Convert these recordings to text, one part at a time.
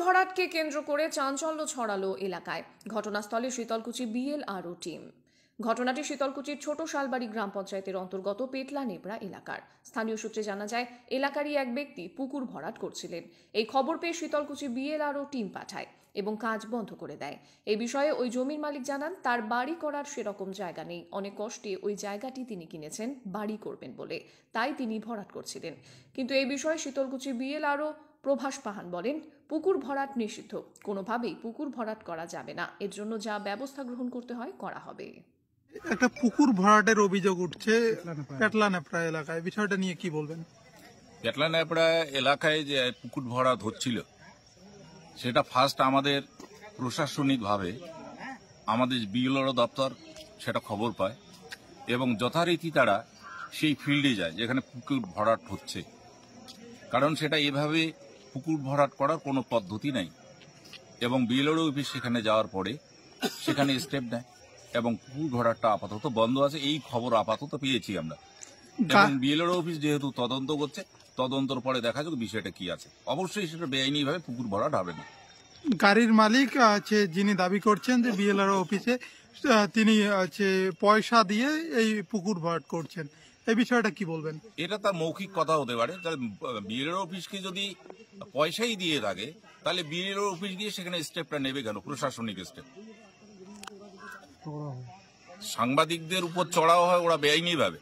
ভরাটকে কেন্দ্র করে চাঞ্চল্য ছড়ালো এলাকায়। ঘটনাস্থলে শীতলকুচি বিএলআরও টিম। ঘটনাটি শীতলকুচির ছোট শালবাড়ি গ্রাম পঞ্চায়েতের অন্তর্গত পেটলা নেবড়া এলাকার। স্থানীয় সূত্রে জানা যায়, এলাকারই এক ব্যক্তি পুকুর ভরাট করছিলেন। এই খবর পেয়ে শীতলকুচি বিএলআরও টিম পাঠায় এবং কাজ বন্ধ করে দেয়। এই বিষয়ে ওই জমির মালিক জানান, তার বাড়ি করার সেরকম জায়গা নেই। অনেক কষ্টে ওই জায়গাটি তিনি কিনেছেন বাড়ি করবেন বলে, তাই তিনি ভরাট করছিলেন। কিন্তু এই বিষয়ে শীতলকুচি বিএলআরও প্রভাস পাহান বলেন, পুকুর ভরাট নিষিদ্ধ, কোনোভাবেই পুকুর ভরাট করা যাবে না। এর জন্য যা ব্যবস্থা গ্রহণ করতে হয় করা হবে। একটা পুকুর ভরাটের অভিযোগ উঠছে পেটলা নেপড়া এলাকায়, বিষয়টা নিয়ে কি বলবেন? পেটলা নেপড়া এলাকায় যে পুকুর ভরাট হচ্ছিল, সেটা ফার্স্ট আমাদের প্রশাসনিকভাবে আমাদের বিএলআরও দপ্তর সেটা খবর পায় এবং যথারীতি তারা সেই ফিল্ডে যায় যেখানে পুকুর ভরাট হচ্ছে। কারণ সেটা এভাবে পুকুর ভরাট করার কোনো পদ্ধতি নাই এবং বিএলআরও অফিস সেখানে যাওয়ার পরে সেখানে স্টেপ নেয় এবং পুকুর ভরাটটা আপাতত বন্ধ আছে। এই খবর আপাতত পেয়েছি আমরা এবং বিএলআরও অফিস যেহেতু তদন্ত করছে, তদন্তর পরে দেখা যাবে বিষয়টা কি আছে। অবশ্যই সেটা বেআইনিভাবে পুকুর ভরাট হবে না। গাড়ির মালিক আছে যিনি দাবি করছেন যে বিএলআরও অফিসে তিনি পয়সা দিয়ে এই পুকুর ভরাট করছেন, এই বিষয়টা কি বলবেন? এটা তার মৌখিক কথা হতে পারে। তাহলে বিএলআরও অফিসকে যদি পয়সাই দিয়ে থাকে, তাহলে বিএলআরও অফিস গিয়ে সেখানে স্টেপটা নেবে কেন? প্রশাসনিক স্টেপ সাংবাদিকদের উপর চড়াও হয় ওরা বেআইনি ভাবে।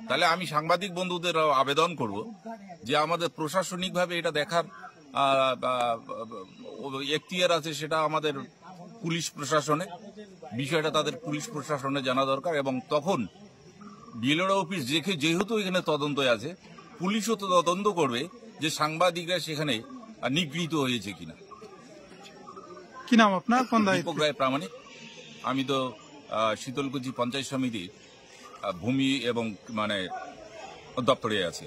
তাহলে আমি সাংবাদিক বন্ধুদের আবেদন করব যে আমাদের প্রশাসনিকভাবে এটা দেখার এখতিয়ার আছে, সেটা আমাদের পুলিশ প্রশাসনে, বিষয়টা তাদের পুলিশ প্রশাসনে জানা দরকার। এবং তখন বিএলআরও অফিস যেহেতু এখানে তদন্ত আছে, পুলিশও তো তদন্ত করবে যে সাংবাদিকরা সেখানে নিগৃহীত হয়েছে কিনা। কি নাম আপনার? দীপক রায় প্রামাণিক। আমি তো শীতলকুচি পঞ্চায়েত সমিতির ভূমি এবং দপ্তরে আছি।